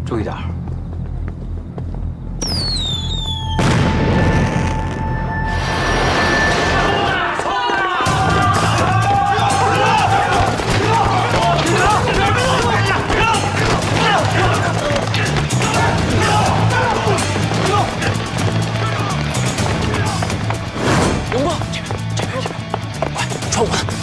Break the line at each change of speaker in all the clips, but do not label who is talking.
注意点。
龙哥，这边，快传我的。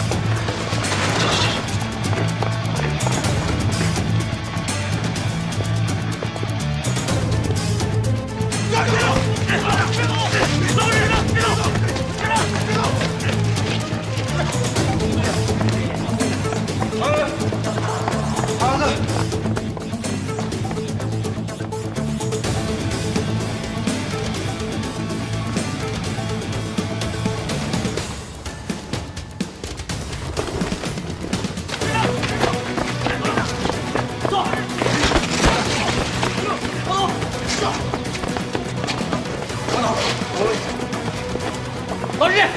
老师，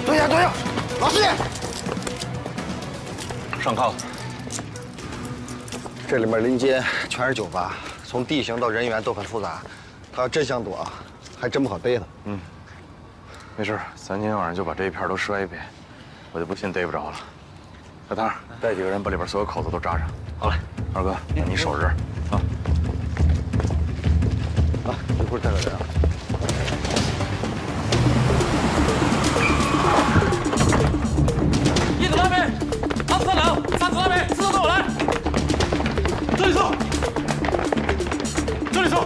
蹲下，蹲下，老师，
上铐。
这里面临街全是酒吧，从地形到人员都很复杂。他要真想躲，还真不好逮他。
嗯，没事，咱今天晚上就把这一片都筛一遍，我就不信逮不着了。小汤，带几个人把里边所有口子都扎上。好嘞，二哥，那你守着这儿啊。
啊，一会儿带个人啊。
一组那边，2组3两，3组那边，4组跟我来。这里坐，这里坐。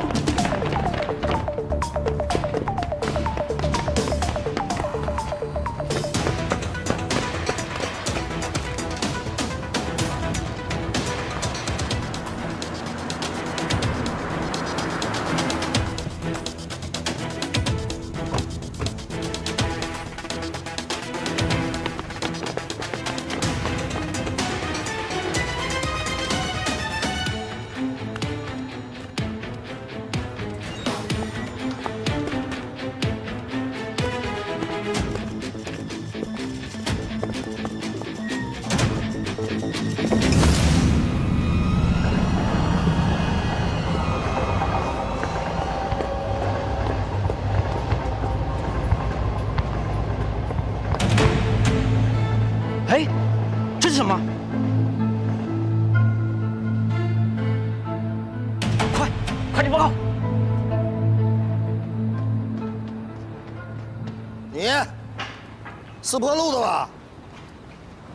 哎，这是什么？快点报告！
你四坡路的吧？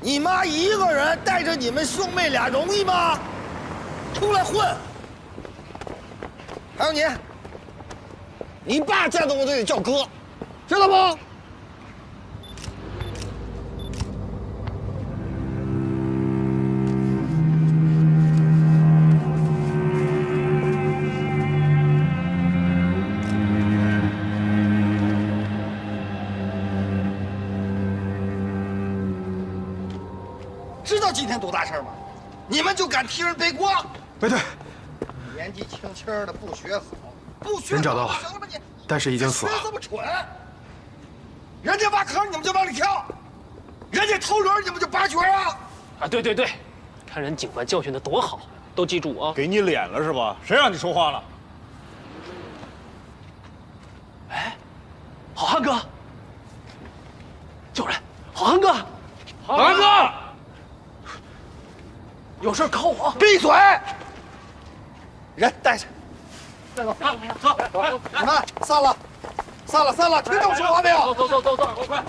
你妈一个人带着你们兄妹俩容易吗？出来混！还有你，你爸见到我都得叫哥，知道不？ 知道今天多大事吗？你们就敢替人背锅？
对对，
年纪轻轻的不学好，不学好
人找到了
行了吧你？
但是已经死了。
学这么蠢，人家挖坑你们就往里跳，人家投轮你们就拔圈啊！
啊，对对对，看人警官教训的多好，都记住啊。
给你脸了是吧？谁让你说话了？
哎，好汉哥，叫人，好汉哥，好汉哥，有事靠我。
闭嘴！人带上，带走，走，你们散了，散了，散了，听见我说话没有？
走，快！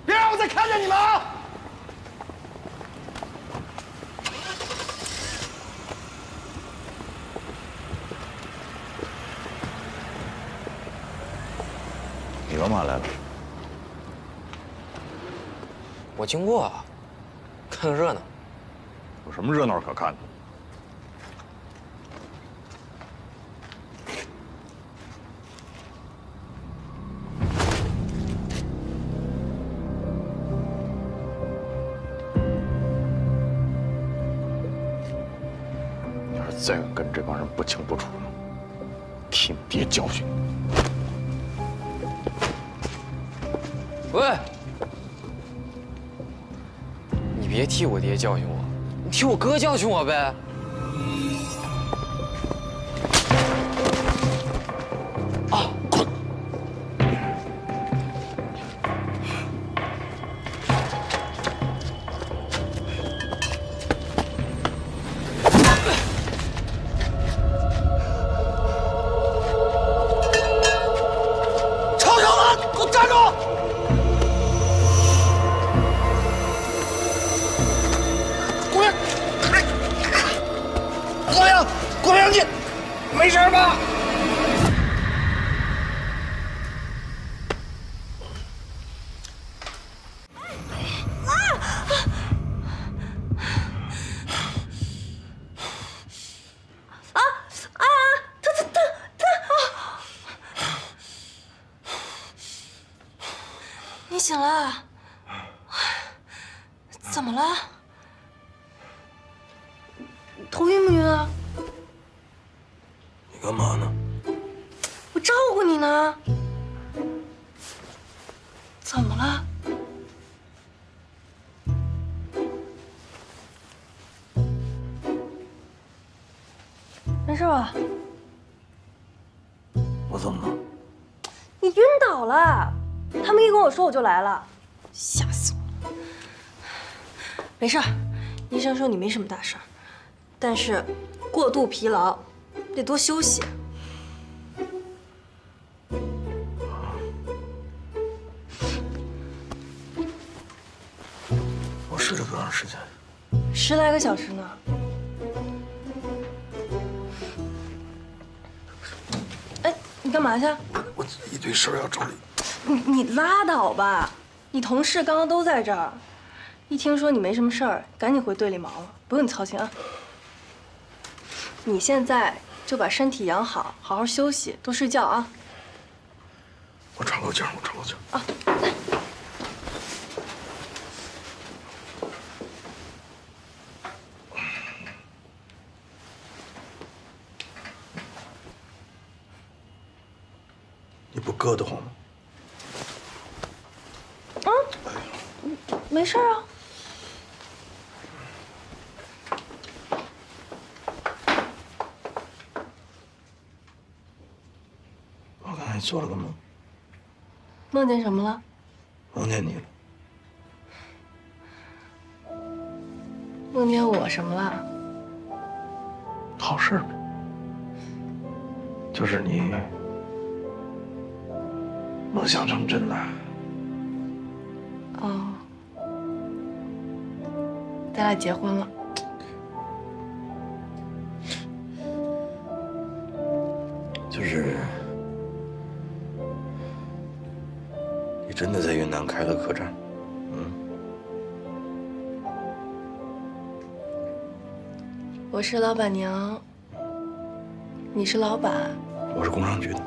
别让我再看见你们啊！
你干嘛来了？
我经过啊，看个热闹。
有什么热闹可看的？要是再敢跟这帮人不清不楚，替你爹教训你！
喂，你别替我爹教训我，
替我哥教训我呗。啊，滚！
臭小子，给我站住！郭明，郭明，你没事吧？
你醒了？怎么了？头晕不晕啊？
你干嘛呢？
我照顾你呢。怎么了？没事吧？
我怎么了？
你晕倒了。他们一跟我说我就来了，吓死我了。没事儿，医生说你没什么大事儿，但是过度疲劳，得多休息。
我睡了多长时间
10来个小时呢。哎，你干嘛去？
我一堆事儿要整理。
你拉倒吧，你同事刚刚都在这儿，一听说你没什么事儿，赶紧回队里忙了，不用你操心啊。你现在就把身体养好，好好休息，多睡觉啊。
我喘口气儿，
啊，
你不硌得慌吗？
没事啊。
我刚才做了个梦，
梦见什么了？
梦见你了。
梦见我什么了？
好事呗，就是你梦想成真了。
哦，咱俩结婚了。
就是你真的在云南开了客栈？
我是老板娘，你是老板。
我是工商局的。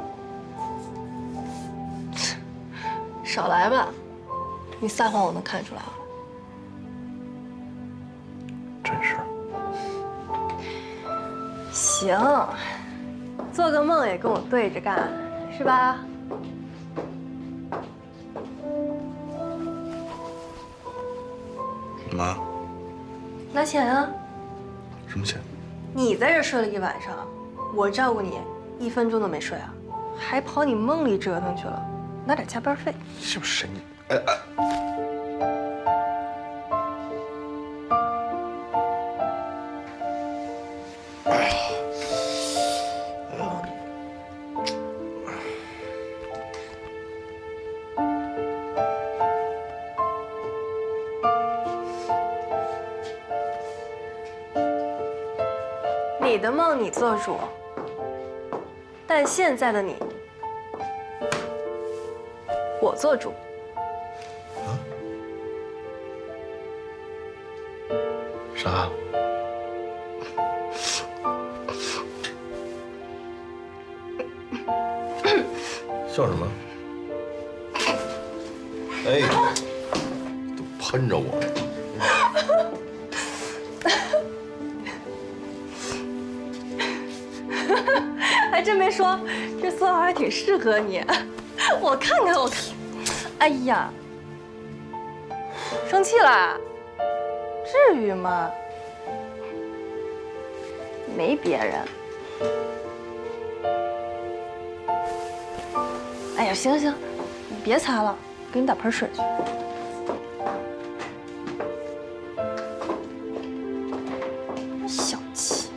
少来吧，你撒谎我能看出来了。
真是。
行，做个梦也跟我对着干，是吧？
干嘛？
拿钱啊！
什么钱？
你在这睡了一晚上，我照顾你1分钟都没睡啊，还跑你梦里折腾去了，拿点加班费。
你是不是神经？
你的梦你做主，但现在的你，我做主。
啥？笑什么？哎，都喷着我。
还真没说，这色号还挺适合你。我看看，我看。哎呀，生气啦？至于吗？没别人。哎呀，行行，你别擦了，给你打盆水去。小气。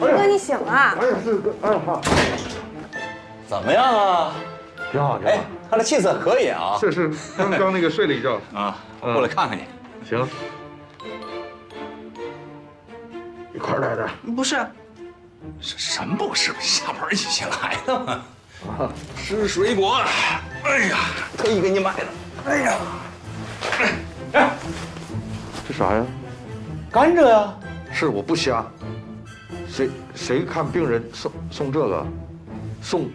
哥，你醒了？
怎么样啊？
挺好，挺好。
哎，看来气色可以啊。
是，刚那个睡了一觉
啊，我过来看看你。
行，一块儿来的。
不是，
什么不是？下班一起来的嘛。吃水果，哎呀，特意给你买的。哎呀，
这啥呀？
甘蔗呀。
是我不瞎。谁看病人送这个，送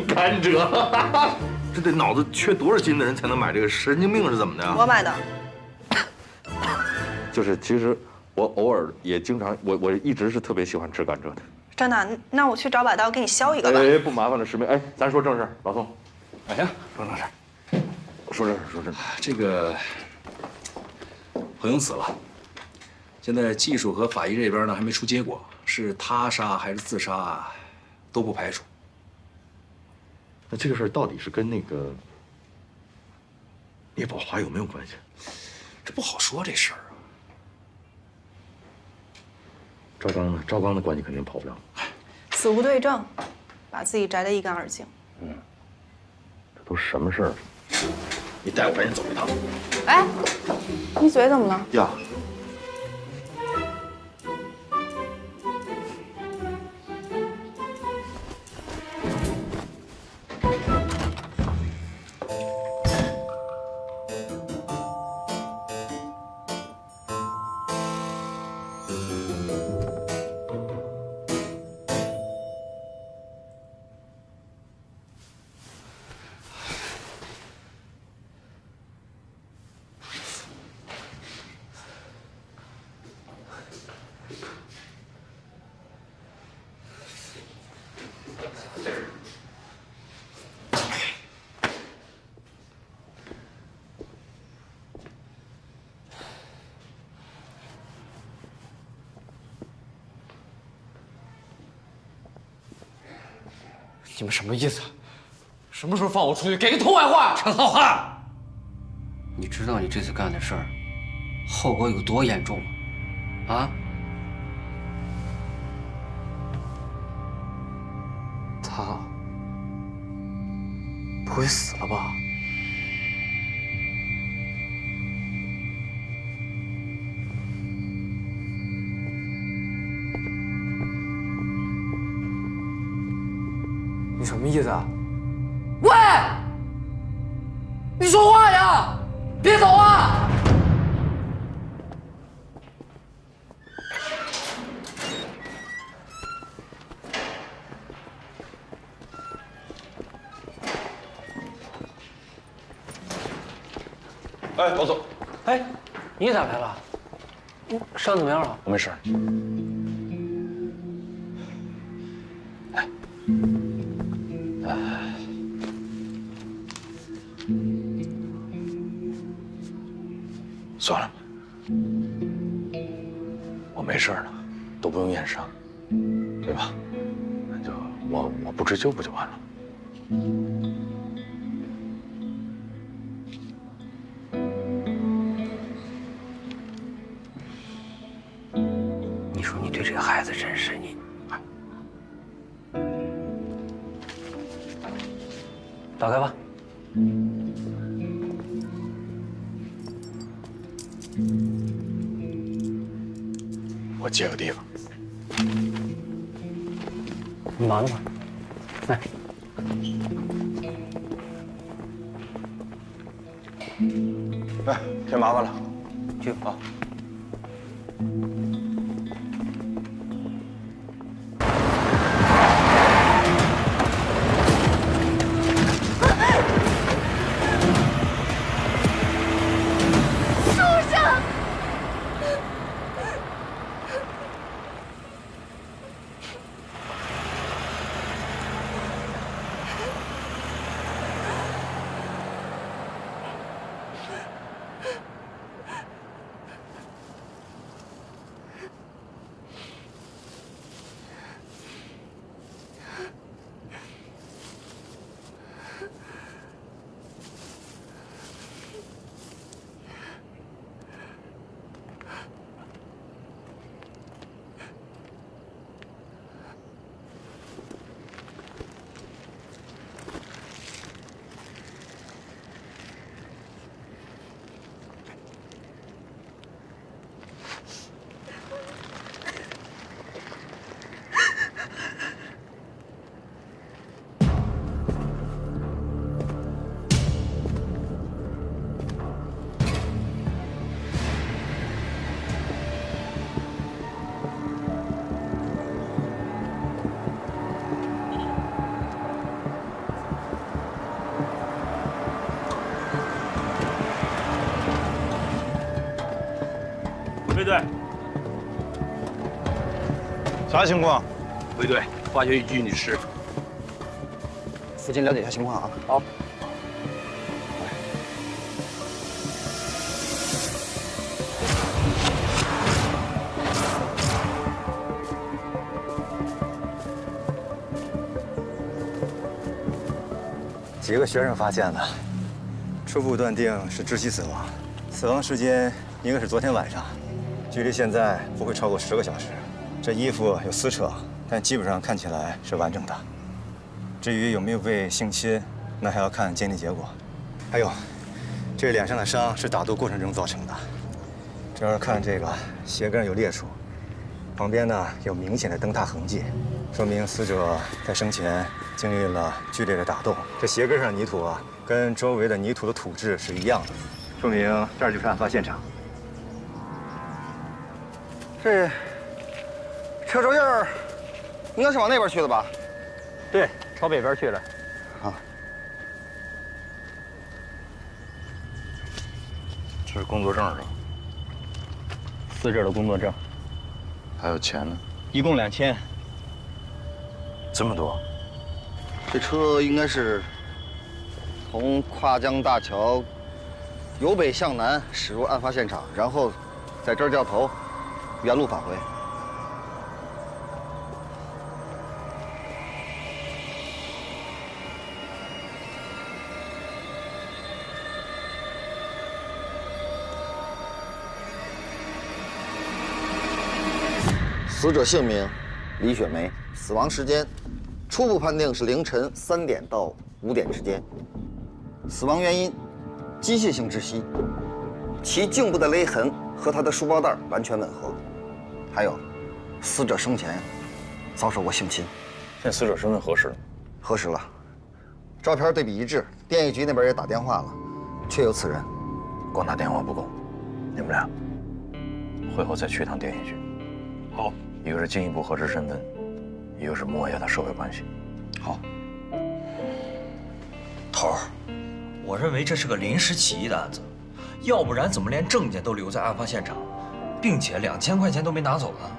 甘蔗，这得脑子缺多少斤的人才能买这个？神经病是怎么的？
我买的。
就是其实我偶尔也经常，我一直是特别喜欢吃甘蔗的。
真的？那我去找把刀给你削一个吧。
哎，不麻烦了，师妹。哎，咱说正事，老宋。
哎呀，说正事。
说正事。
这个何勇死了，现在技术和法医这边呢还没出结果，是他杀还是自杀，都不排除。
那这个事儿到底是跟那个聂宝华有没有关系？
这不好说这事儿啊。
赵刚呢？赵刚的关系肯定跑不了。
死无对证，把自己摘得一干二净。
这都什么事儿？你带我赶紧走一趟。
哎，你嘴怎么了？
呀，
你们什么意思？什么时候放我出去？给个痛快话！陈浩瀚，你知道你这次干的事儿后果有多严重吗？啊？他不会死了吧？你什么意思啊？喂，你说话呀！别走啊！
哎，老总，
哎，你咋来了？伤怎么样了？
我没事。算了吧，我没事呢，都不用验伤，对吧？那就我不追究不就完了？
你说你对这个孩子真是你，打开吧。
我借个地方。
你忙着吧。来，
哎，添麻烦了。
去啊。
回队。啥情况？
回队，发现一具女尸。
附近了解一下情况啊。
好。
几个学生发现的，初步断定是窒息死亡，死亡时间应该是昨天晚上，距离现在不会超过10个小时。这衣服有撕扯，但基本上看起来是完整的。至于有没有被性侵，那还要看鉴定结果。还有，这脸上的伤是打斗过程中造成的。这儿看这个鞋跟有裂处，旁边呢有明显的蹬踏痕迹，说明死者在生前经历了剧烈的打斗。这鞋跟上的泥土啊，跟周围的泥土的土质是一样的，说明这儿就是案发现场。
这车手印儿应该是往那边去的吧？
对，朝北边去了。
啊，
这是工作证是吧？
死者的工作证，
还有钱呢？
一共2000。
这么多？
这车应该是从跨江大桥由北向南驶入案发现场，然后在这儿掉头，原路返回。死者姓名李雪梅，死亡时间初步判定是凌晨3点到5点之间。死亡原因机械性窒息，其颈部的勒痕和他的书包带完全吻合。还有，死者生前遭受过性侵。
现在死者身份核实了？
核实了，照片对比一致，电业局那边也打电话了，确有此人。
光打电话不够，你们俩会后再去一趟电业局。
好。
一个是进一步核实身份，一个是摸一下他社会关系。
好。
头儿，我认为这是个临时起意的案子，要不然怎么连证件都留在案发现场，并且2000块钱都没拿走呢？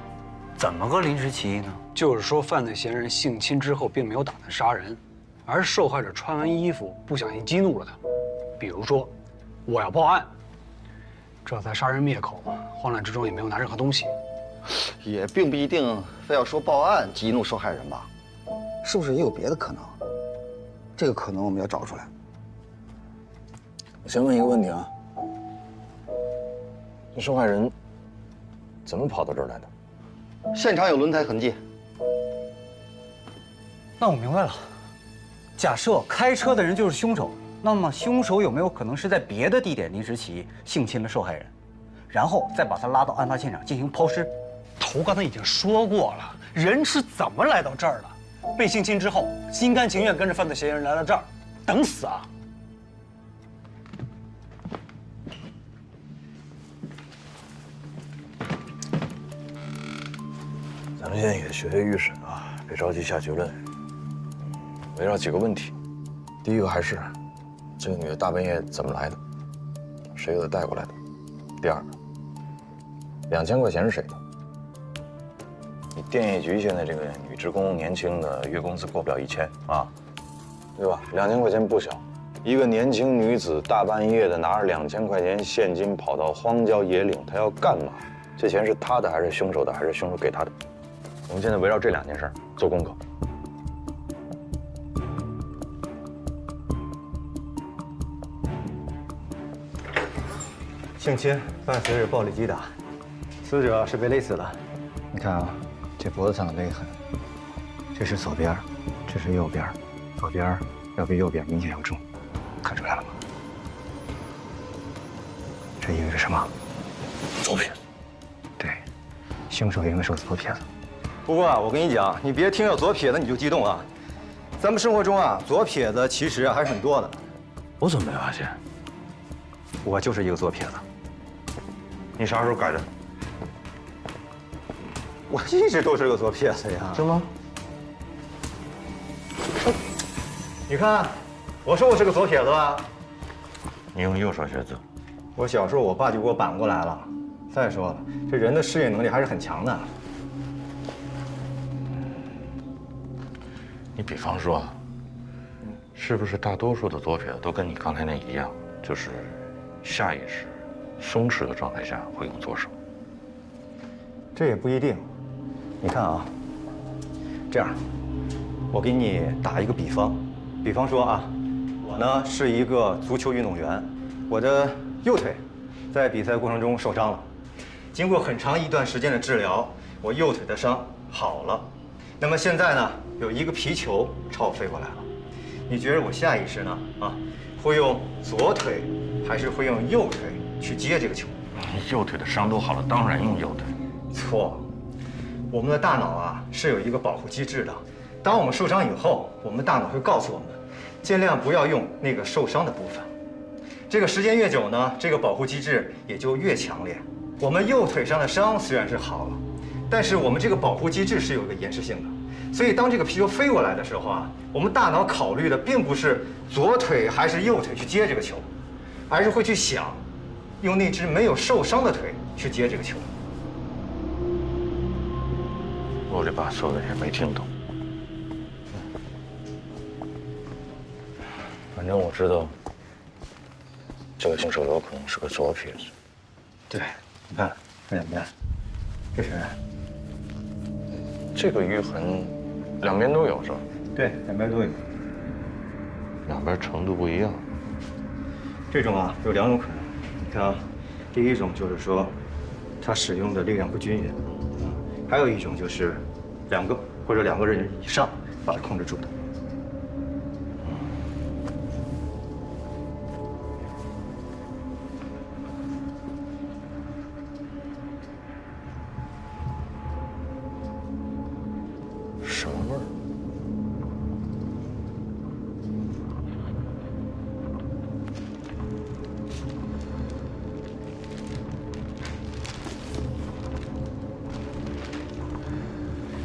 怎么个临时起意呢？就是说，犯罪嫌疑人性侵之后并没有打算杀人，而是受害者穿完衣服不小心激怒了他。比如说，我要报案，这才杀人灭口，慌乱之中也没有拿任何东西。
也并不一定非要说报案激怒受害人吧，是不是也有别的可能？这个可能我们要找出来。
我先问一个问题啊，这受害人怎么跑到这儿来的？
现场有轮胎痕迹。
那我明白了，假设开车的人就是凶手，那么凶手有没有可能是在别的地点临时起意性侵了受害人，然后再把他拉到案发现场进行抛尸？
头刚才已经说过了，人是怎么来到这儿的？被性侵之后，心甘情愿跟着犯罪嫌疑人来到这儿，等死啊！
咱们现在也学学预审啊，别着急下结论。围绕几个问题，第一个还是这个女的大半夜怎么来的，谁给她带过来的？第二，2000块钱是谁的？你电业局现在这个女职工年轻的，月工资过不了1000啊，对吧？2000块钱不小，一个年轻女子大半夜的拿着2000块钱现金跑到荒郊野岭，她要干嘛？这钱是她的还是凶手的，还是凶手给她的？我们现在围绕这2件事做功课。
性侵伴随着暴力击打，死者是被勒死的。你看啊，这脖子上的勒痕，这是左边，这是右边，左边要比右边明显要重，看出来了吗？这意味着什么？
左撇子。
对，凶手应该是个左撇子。不过啊，我跟你讲，你别听到左撇子你就激动啊。咱们生活中啊，左撇子其实还是很多的。
我怎么没发现？
我就是一个左撇子。
你啥时候改的？
我一直都是个左撇子呀。
是吗？
你看，我说我是个左撇子吧？
你用右手写字。
我小时候我爸就给我板过来了，再说了，这人的适应能力还是很强的。
你比方说，是不是大多数的左撇子都跟你刚才那一样，就是下意识、松弛的状态下会用左手？
这也不一定。你看啊，这样，我给你打一个比方，比方说啊，我呢是一个足球运动员，我的右腿在比赛过程中受伤了，经过很长一段时间的治疗，我右腿的伤好了。那么现在呢，有一个皮球朝我飞过来了，你觉得我下意识呢会用左腿还是会用右腿去接这个球？
右腿的伤都好了，当然用右腿。
错，我们的大脑啊是有一个保护机制的。当我们受伤以后，我们的大脑会告诉我们，尽量不要用那个受伤的部分。这个时间越久呢，这个保护机制也就越强烈。我们右腿上的伤虽然是好了，但是我们这个保护机制是有一个延时性的。所以当这个皮球飞过来的时候啊，我们大脑考虑的并不是左腿还是右腿去接这个球，而是会去想，用那只没有受伤的腿去接这个球。
我这把说的也没听懂，反正我知道，这个凶手有可能是个左撇子。
对，你看，看见没？这是。
这个淤痕，两边都有是吧？
对，两边都有。
两边程度不一样。
这种啊有两种可能，你看啊，第一种就是说，他使用的力量不均匀，还有一种就是两个或者两个人以上把它控制住的。
什么味儿？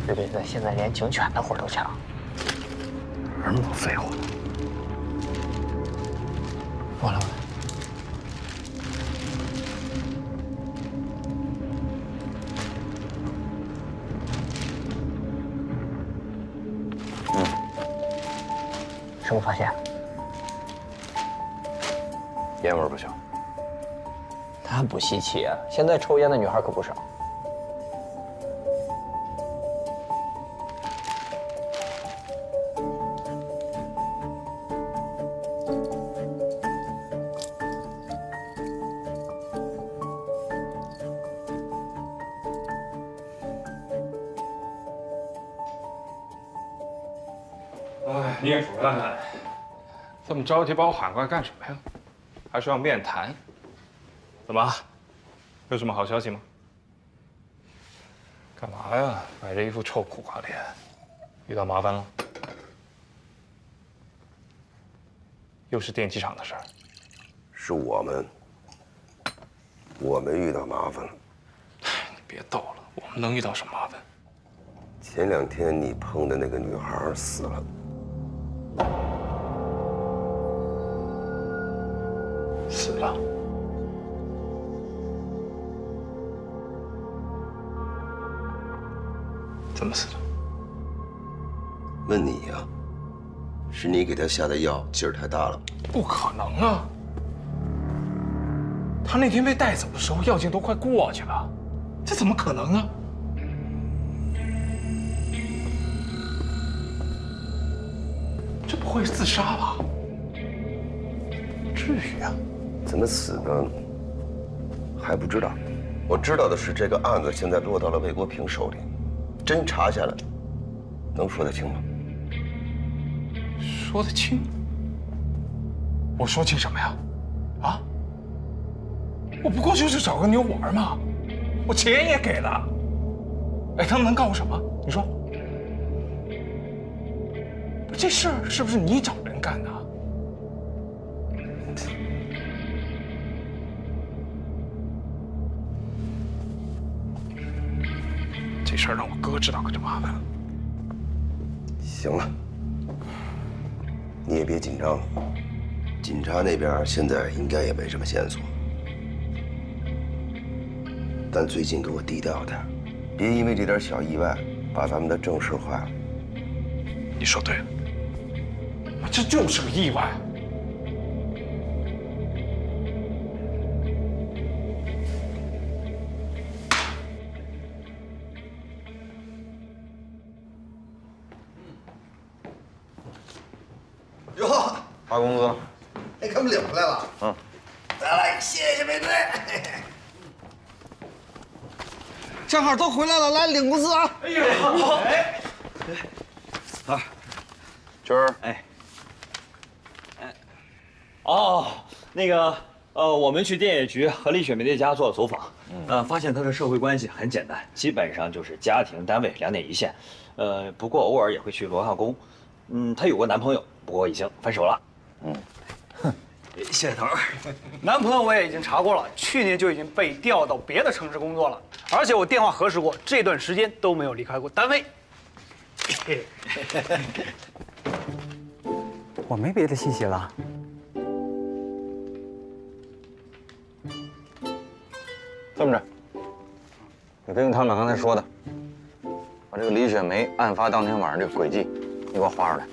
这辈子现在连警犬的活都抢，
哪儿那么多废话？
完了。什么发现？
烟味不小。
那不稀奇啊，现在抽烟的女孩可不少。
哎，聂主任，这么着急把我喊过来干什么呀？还是要面谈？怎么？有什么好消息吗？干嘛呀？摆着一副臭苦瓜脸，遇到麻烦了？又是电机厂的事儿？
是我们遇到麻烦了。
你别逗了，我们能遇到什么麻烦？
前2天你碰的那个女孩死了。
死了？怎么死的？
问你呀，是你给她下的药劲儿太大了？
不可能啊！他那天被带走的时候，药劲都快过去了，这怎么可能啊？这不会是自杀吧？至于啊？
怎么死的还不知道。我知道的是，这个案子现在落到了魏国平手里，真查下来，能说得清吗？
说得清？我说清什么呀？啊？我不过就是找个妞玩嘛，我钱也给了。哎，他们能告我什么？你说？这事儿是不是你找人干的？这事儿让我哥知道可就麻烦了。
行了，你也别紧张了。警察那边现在应该也没什么线索。但最近给我低调点，别因为这点小意外把咱们的正事坏了。
你说对了，这就是个意外。
哟，
发工资了。
哎，给我们领回来了。
嗯。
得嘞，谢谢美队。正好都回来了，来领工资啊！
哎呦，好。哎，
军儿，
哦，那个，我们去电业局和李雪梅的家做了走访，发现她的社会关系很简单，基本上就是家庭单位两点一线，不过偶尔也会去文化宫。她有过男朋友，不过已经分手了。
谢谢头儿，男朋友我也已经查过了，去年就已经被调到别的城市工作了，而且我电话核实过，这段时间都没有离开过单位。
我没别的信息了。
这么着，你根据他们刚才说的，把这个李雪梅案发当天晚上这个轨迹，你给我画出来。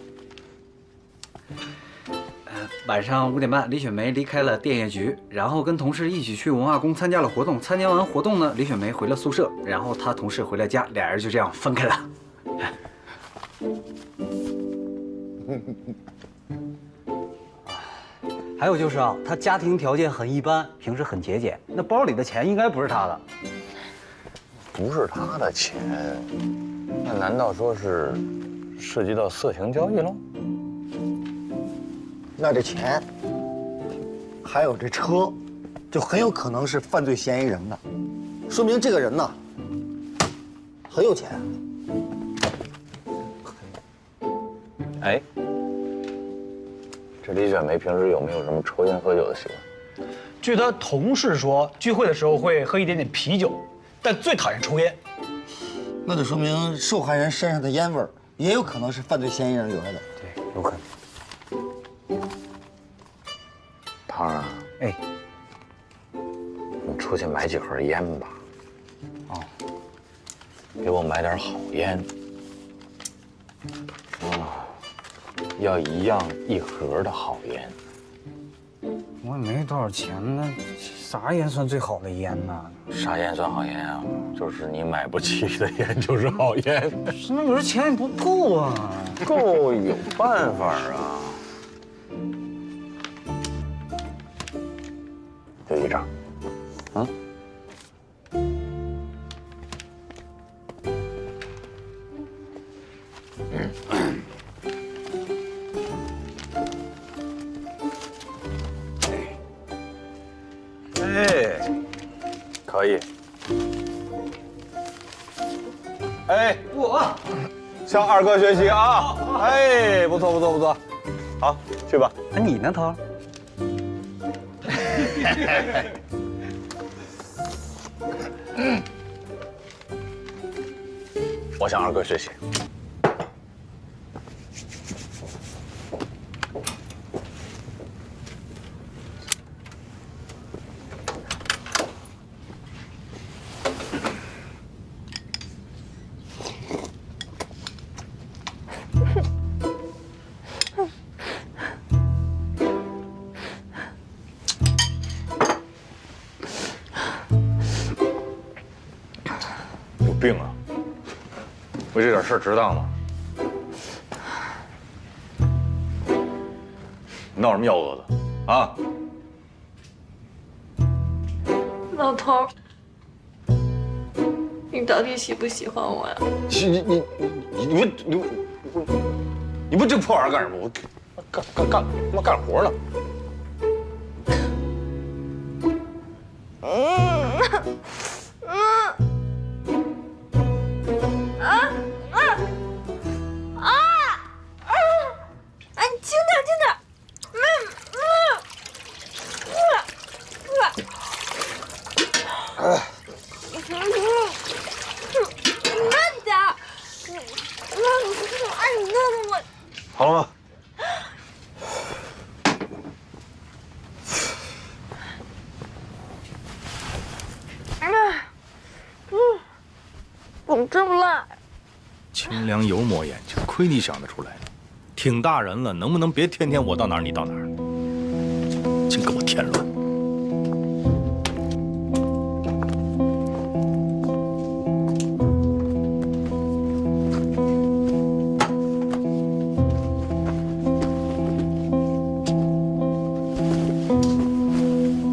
晚上5点半，李雪梅离开了电业局，然后跟同事一起去文化宫参加了活动。参加完活动呢，李雪梅回了宿舍，然后她同事回了家，俩人就这样分开了。还有就是啊，她家庭条件很一般，平时很节俭，那包里的钱应该不是她的。
不是他的钱，那难道说是涉及到色情交易了？
那这钱，还有这车，就很有可能是犯罪嫌疑人的，说明这个人呢很有钱。
哎，这李雪梅平时有没有什么抽烟喝酒的习惯？
据她同事说，聚会的时候会喝一点点啤酒，但最讨厌抽烟。
那就说明受害人身上的烟味儿也有可能是犯罪嫌疑人留下的。
对，有可能。
汤儿啊，
哎，
你出去买几盒烟吧。
哦，
给我买点好烟。要一样一盒的好烟。
我也没多少钱呢，啥烟算最好的烟呢？
啥烟算好烟啊？就是你买不起的烟就是好烟。
那我这钱也不够啊。
够，有办法啊。就一张，哎，可以。哎，
我
向二哥学习啊！哎，不错不错不错，好，去吧。
那你呢，头？
我向二哥学习。有病啊！为这点事儿值当吗？闹什么幺蛾子啊？
老头儿，你到底喜不喜欢我呀？
你问这破玩意儿干什么？我干活呢。
轻点，轻点。慢点。你弄得我。
好了吗？
这么辣。
清凉油抹眼睛，亏你想得出来，挺大人了，能不能别天天我到哪儿你到哪儿？净给我添乱！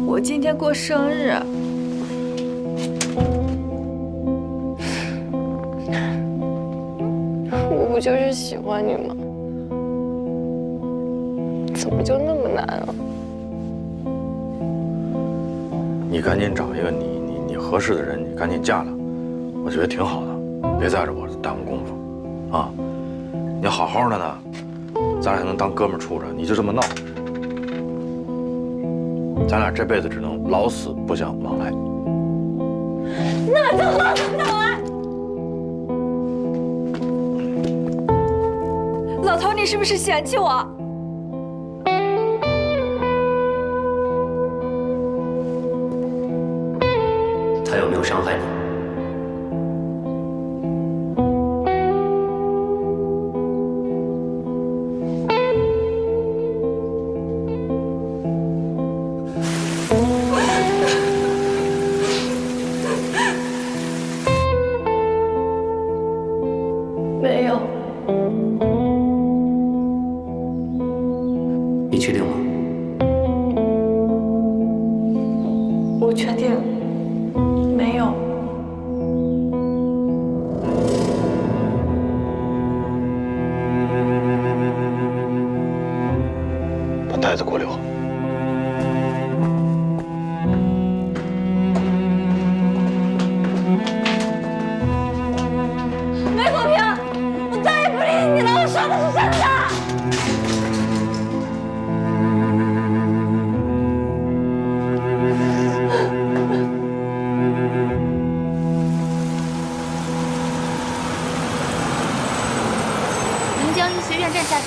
我今天过生日。我不就是喜欢你吗？怎么就那么难啊？
你赶紧找一个你合适的人，你赶紧嫁了，我觉得挺好的，别在这我耽误功夫，啊！你好好的呢，咱俩还能当哥们儿处着，你就这么闹，咱俩这辈子只能老死不相往来。
那就老死不相往来。老头，你是不是嫌弃我？
他有没有伤害你？
没有。
你确定吗？
我确定。没有。
把袋子给我留。
梅国平，我再也不理你了，我说的是真的。
临江医学院站下车。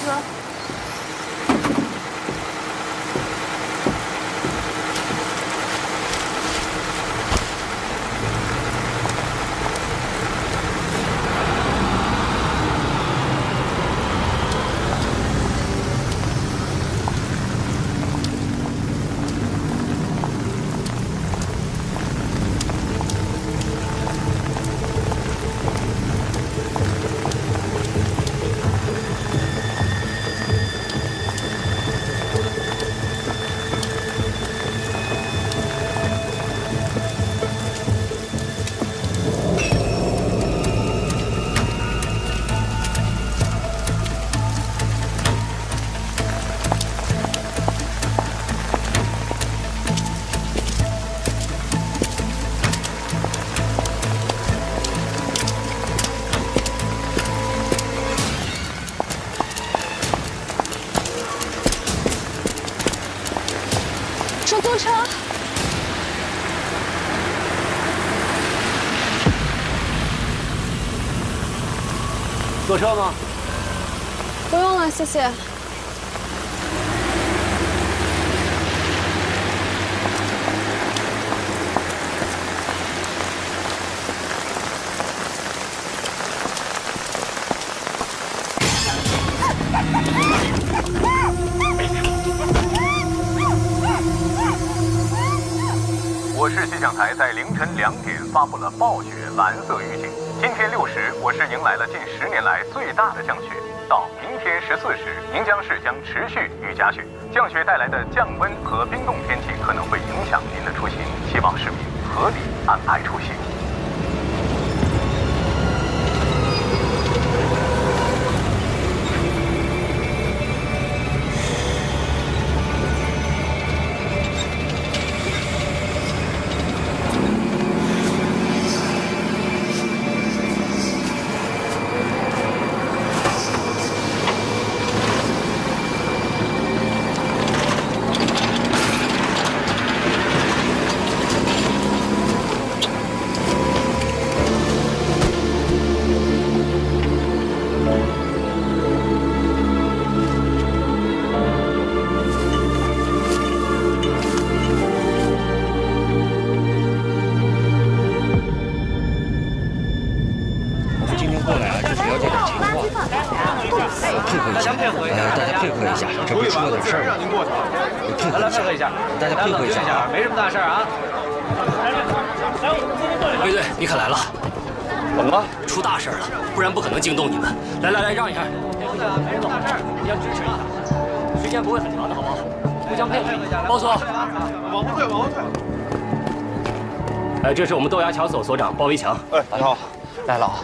出租车。
坐车吗？
不用了，谢谢。
我市气象台在凌晨2点发布了暴雪蓝色预警。今天6时，我市迎来了近10年来最大的降雪。到明天14时，宁江市将持续遇加雪。降雪带来的降温和冰冻天气可能会影响您的出行，希望市民合理安排出行。
大家配合一下，
大家配合一下，这不是出了点事儿吗？
来配合一下，
大家配合一下，
没什么大事啊。
卫队，你可来了，
怎么了？
出大事了，不然不可能惊动你们。来，让一下。
没什么大事，
互相支持一下，时间不会很长的，好不好？互相配合一下。包所，
往后退，往后退。
这是我们豆芽桥所所长包维强。
大家好，
来了啊。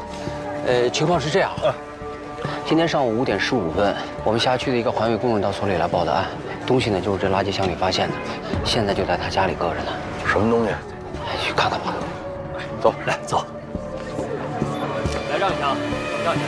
情况是这样，今天上午5点15分，我们辖区的一个环卫工人到所里来报的案，东西呢就是这垃圾箱里发现的，现在就在他家里搁着呢。
什么东西？
去看看吧。
走，
来走。来让一下，让一下。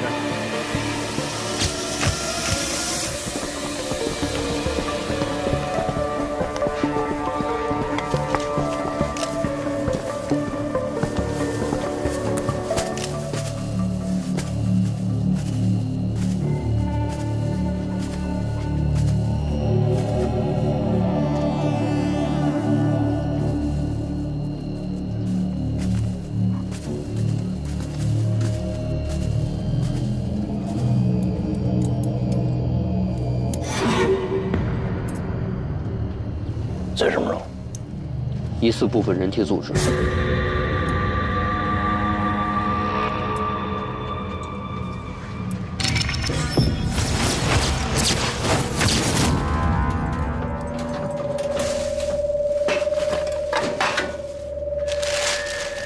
这什么肉？
疑似部分人体组织。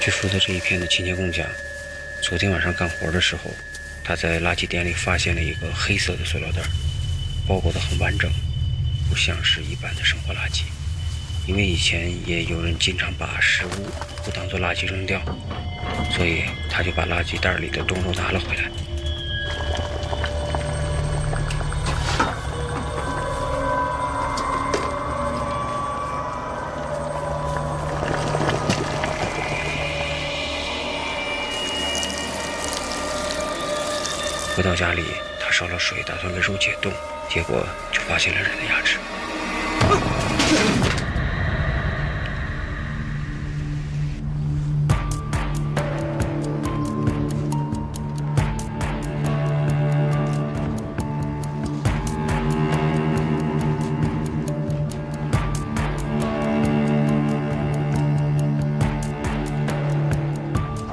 据负责这一片的清洁工讲，昨天晚上干活的时候，他在垃圾点里发现了一个黑色的塑料袋，包裹得很完整，不像是一般的生活垃圾。因为以前也有人经常把食物不当作垃圾扔掉，所以他就把垃圾袋里的冻肉拿了回来。回到家里，他烧了水，打算给肉解冻，结果就发现了人的牙齿。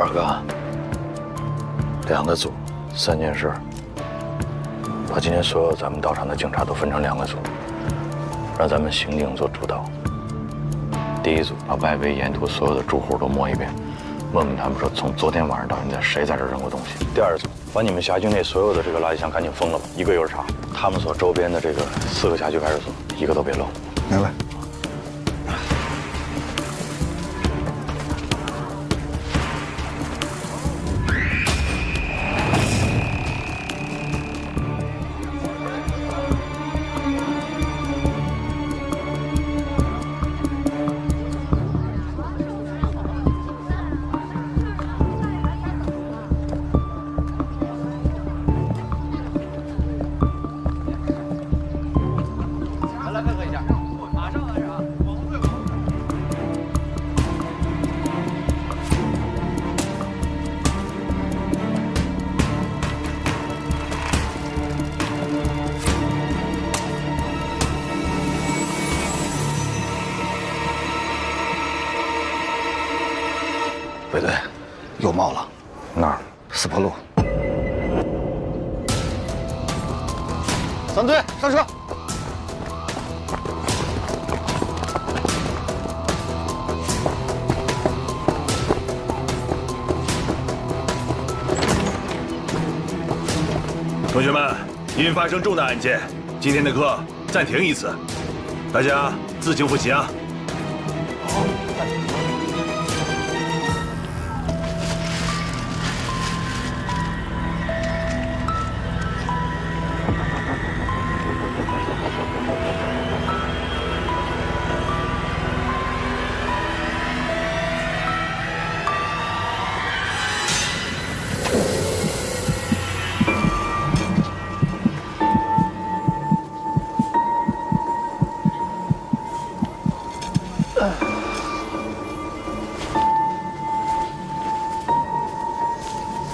二哥，2个组，3件事。把今天所有咱们到场的警察都分成2个组，让咱们刑警做主导。第一组把外围沿途所有的住户都摸一遍，问问他们说从昨天晚上到现在谁在这扔过东西。第2组把你们辖区内所有的这个垃圾箱赶紧封了吧，一个一个查。他们所周边的这个4个辖区派出所，一个都别漏。
明白。卫队，又冒了。
哪儿
？4坡路。3队上车。
同学们，因发生重大案件，今天的课暂停一次，大家自行复习啊。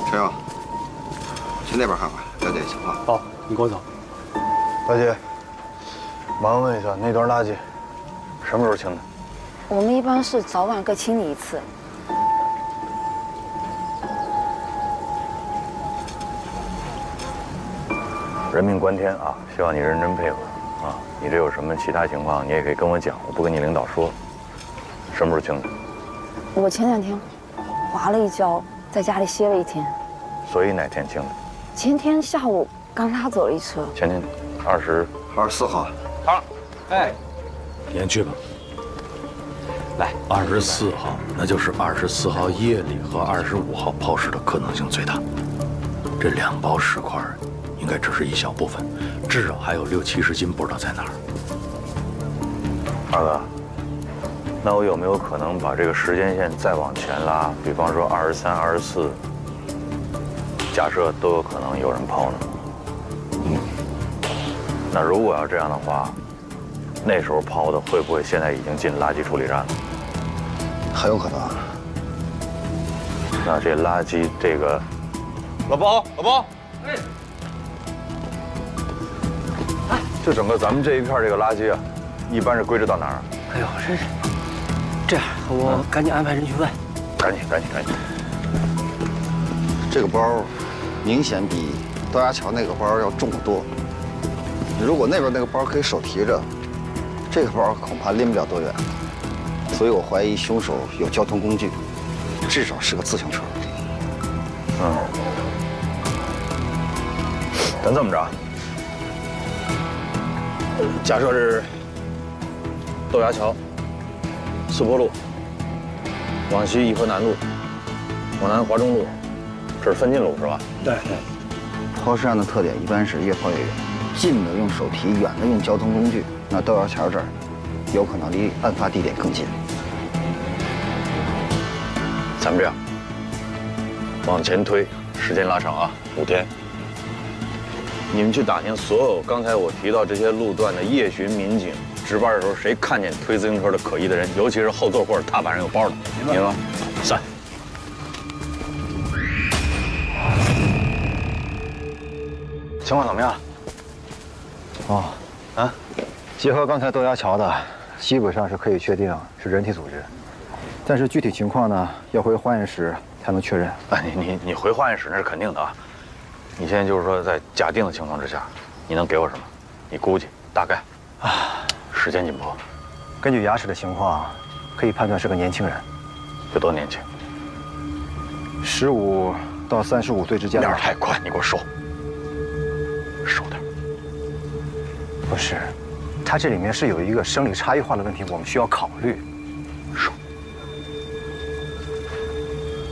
陈勇，去那边看看，了解情况。
好，你跟我走。
大姐，麻烦问一下，那段垃圾什么时候清的？
我们一般是早晚各清理一次。
人命关天啊，希望你认真配合啊。你这有什么其他情况，你也可以跟我讲，我不跟你领导说。什么时候清的？
我前2天滑了一跤，在家里歇了1天。
所以哪天清的？
前天下午刚拉走了一车。
前天24号。
好，
哎，
先去吧。来，24号，那就是24号夜里和25号抛尸的可能性最大。这2包尸块应该只是一小部分，至少还有60、70斤不知道在哪儿。
二哥，那我有没有可能把这个时间线再往前拉？比方说23、24，假设都有可能有人抛呢？那如果要这样的话，那时候抛的会不会现在已经进垃圾处理站了？
很有可能。
那这垃圾这个，
老包，
就整个咱们这一片这个垃圾啊，一般是归置到哪儿？
哎呦，这样，我赶紧安排人去问。
赶紧！
这个包明显比豆芽桥那个包要重得多。如果那边那个包可以手提着，这个包恐怕拎不了多远。所以我怀疑凶手有交通工具，至少是个自行车。
咱这么着，假设是豆芽桥、四坡路，往西颐和南路，往南华中路，这是分进路是吧？
对。抛尸案的特点一般是越抛越远，近的用手提，远的用交通工具。那豆芽桥这儿，有可能离案发地点更近。
咱们这样，往前推，时间拉长啊，5天。你们去打听所有刚才我提到这些路段的夜巡民警，值班的时候谁看见推自行车的可疑的人，尤其是后座或者踏板上有包的，明白吗？3。情况怎么样？
结合刚才豆芽桥的，基本上是可以确定是人体组织，但是具体情况呢，要回化验室才能确认。
你回化验室那是肯定的啊。你现在就是说，在假定的情况之下，你能给我什么？你估计大概？时间紧迫。
根据牙齿的情况，可以判断是个年轻人。
有多年轻
？15到35岁之间。
有点太快，你给我收点。
不是，它这里面是有一个生理差异化的问题，我们需要考虑。
收。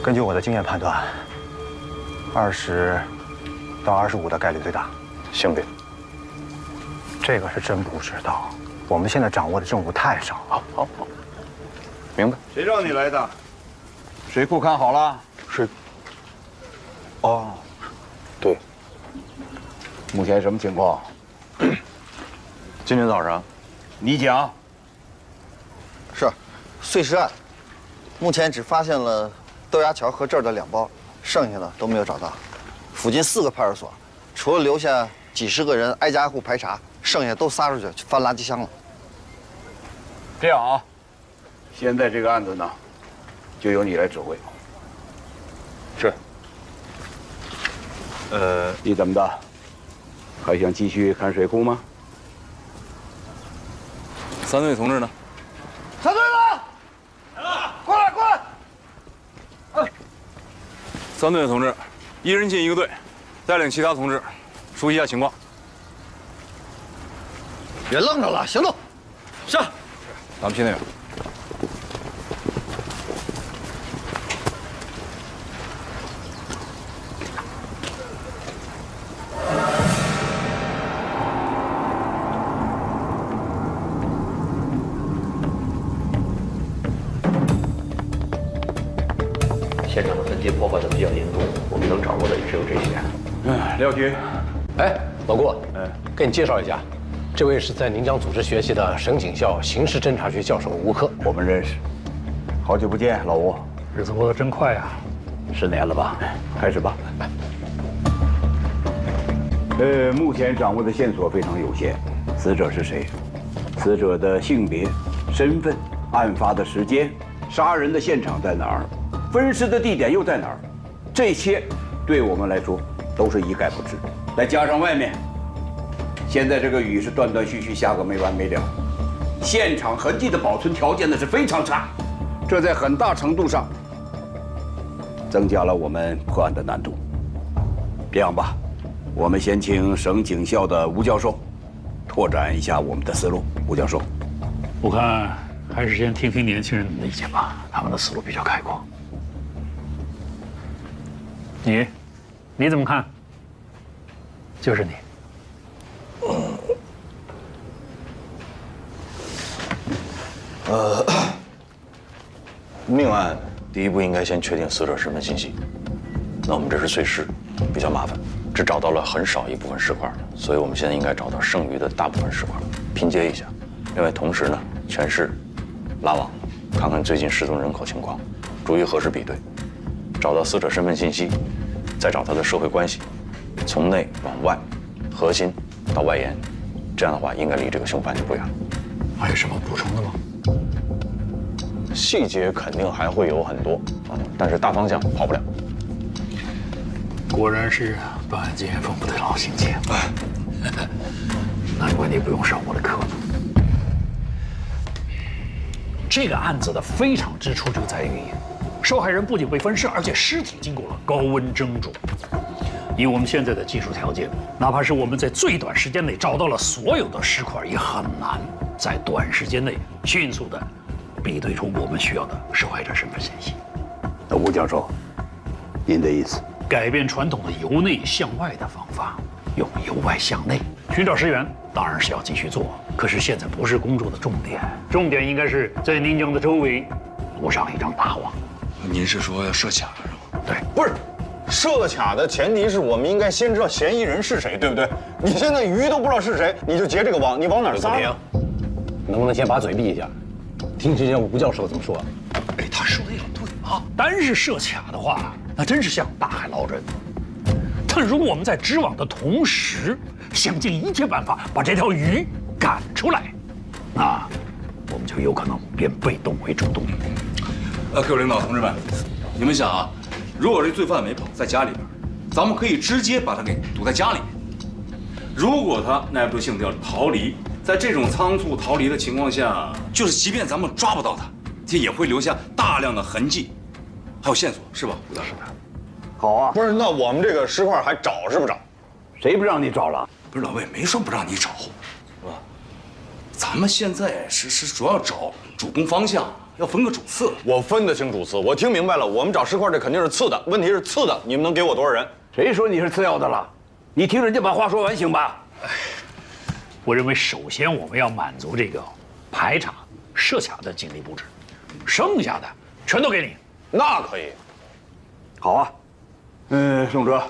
根据我的经验判断，20到25的概率最大。
性别？
这个是真不知道，我们现在掌握的证物太少了。
好，明白。
谁让你来的？水库看好了？
水。对。
目前什么情况？
今天早上，
你讲。
是，碎尸案，目前只发现了豆芽桥和这儿的2包，剩下的都没有找到。附近4个派出所，除了留下几十个人挨家挨户排查，剩下都撒出去翻垃圾箱了。
这样啊，现在这个案子呢，就由你来指挥。
是。
你怎么的？还想继续看水库吗
？3队同志呢？3
队了，来了，过来。
3队的同志，1人进1个队，带领其他同志熟悉一下情况。
别愣着了，行动！
是。咱们去那边。
现场的分街破坏的比较严重，我们能掌握的也只有这些。
廖局，
老顾，给你介绍一下，这位是在宁江组织学习的省警校刑事侦查学教授吴克，
我们认识。好久不见，老吴。
日子过得真快呀
，10年了吧？开始吧。
目前掌握的线索非常有限。死者是谁？死者的性别、身份、案发的时间、杀人的现场在哪儿？分尸的地点又在哪儿？这些对我们来说都是一概不知。再加上外面，现在这个雨是断断续续下个没完没了，现场痕迹的保存条件呢是非常差，这在很大程度上增加了我们破案的难度。这样吧，我们先请省警校的吴教授拓展一下我们的思路。吴教授，
我看还是先听听年轻人的意见吧，他们的思路比较开阔。你怎么看？就是你。
命案第一步应该先确定死者身份信息。那我们这是碎尸，比较麻烦，只找到了很少一部分尸块，所以我们现在应该找到剩余的大部分尸块，拼接一下。另外，同时呢，全市拉网，看看最近失踪人口情况，逐一核实比对，找到死者身份信息，再找他的社会关系，从内往外，核心到外延，这样的话应该离这个凶犯就不远了。
还有什么补充的吗？
细节肯定还会有很多啊，但是大方向跑不了。
果然是办案经验丰富的老刑警，难怪你不用上我的课。这个案子的非常之处就在于，受害人不仅被分尸，而且尸体经过了高温蒸煮。以我们现在的技术条件，哪怕是我们在最短时间内找到了所有的尸块，也很难在短时间内迅速的比对出我们需要的受害者身份信息。
那吴教授，您的意思？
改变传统的由内向外的方法，用由外向内寻找尸源，当然是要继续做。可是现在不是工作的重点，重点应该是在宁江的周围布上一张大网。
您是说要设卡是吗？
对，
不是。设卡的前提是我们应该先知道嫌疑人是谁，对不对？你现在鱼都不知道是谁，你就结这个网，你往哪儿撒？
能不能先把嘴闭一下，听听吴教授怎么说？
哎，他说的也对啊。单是设卡的话，那真是像大海捞针。但如果我们在织网的同时，想尽一切办法把这条鱼赶出来，那我们就有可能变被动为主动。
各位领导同志们，你们想啊，如果这罪犯没跑，在家里边，咱们可以直接把他给堵在家里面。如果他耐不住性子要逃离，在这种仓促逃离的情况下，就是即便咱们抓不到他，这也会留下大量的痕迹，还有线索，是吧，吴大师？
好啊，不是，那我们这个尸块还找是不找？
谁不让你找了？
不是老魏没说不让你找，是吧？咱们现在是主要找主攻方向。要分个主次，
我分得清主次，我听明白了。我们找尸块这肯定是次的，问题是次的，你们能给我多少人？
谁说你是次要的了？你听人家把话说完行吧？
我认为首先我们要满足这个排查、设卡的警力布置，剩下的全都给你。
那可以。
好啊，宋哲，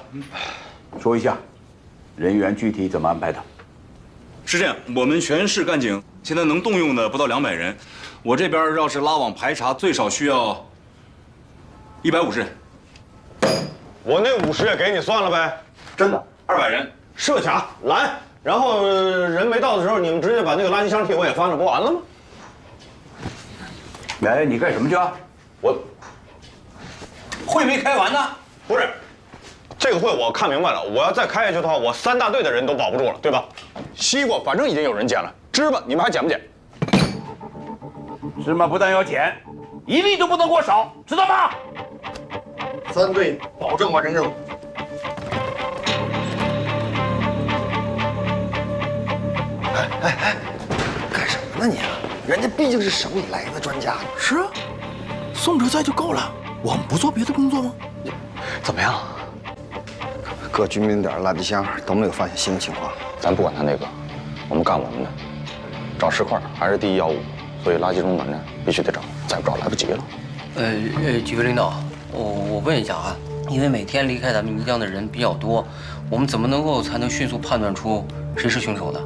说一下人员具体怎么安排的。
是这样，我们全市干警现在能动用的不到200人。我这边要是拉网排查，最少需要150人。
我那50也给你算了呗。
真的，200人
设卡拦，然后人没到的时候，你们直接把那个垃圾箱替我也翻了，不完了吗？
哎，你干什么去啊？
我
会没开完呢？
不是，这个会我看明白了。我要再开下去的话，我3大队的人都保不住了，对吧？西瓜反正已经有人捡了，芝麻你们还捡不捡？
芝麻不但要捡，一粒都不能给我少，知道吗
？3队保证完成任务。
干什么呢你？人家毕竟是省里来的专家。
是啊，宋哲在就够了，我们不做别的工作吗？
怎么样？各居民点垃圾箱都没有发现新的情况。
咱不管他那个，我们干我们的，找尸块还是第一要务。所以垃圾中门呢必须得找，再不找来不及了。
几位领导，我问一下啊，因为每天离开咱们泥江的人比较多，我们怎么才能迅速判断出谁是凶手的？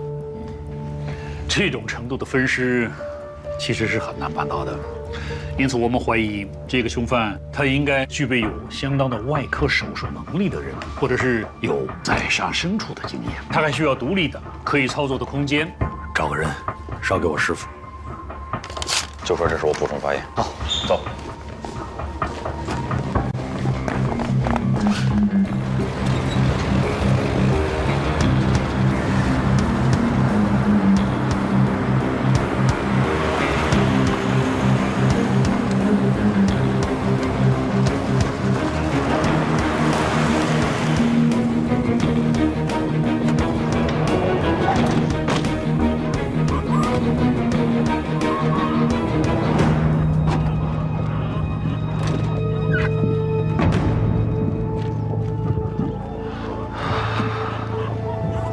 这种程度的分尸，其实是很难办到的。因此，我们怀疑这个凶犯他应该具备有相当的外科手术能力的人，或者是有在杀身处的经验。他还需要独立的、可以操作的空间。
找个人捎给我师傅。
就说这是我补充发言。
好，
走。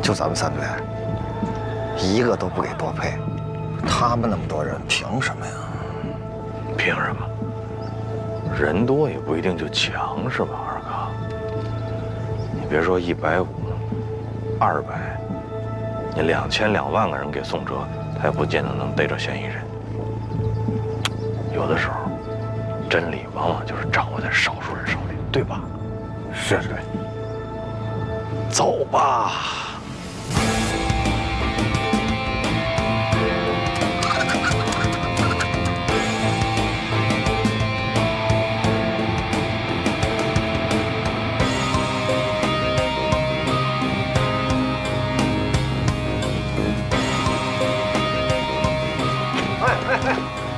就咱们3个人，一个都不给多配，他们那么多人，凭什么呀？
凭什么？人多也不一定就强，是吧，二哥？你别说150、200，你2000、2万个人给宋哲，他也不见得能逮着嫌疑人。有的时候，真理往往就是掌握在少数人手里，对吧？
是对。
走吧。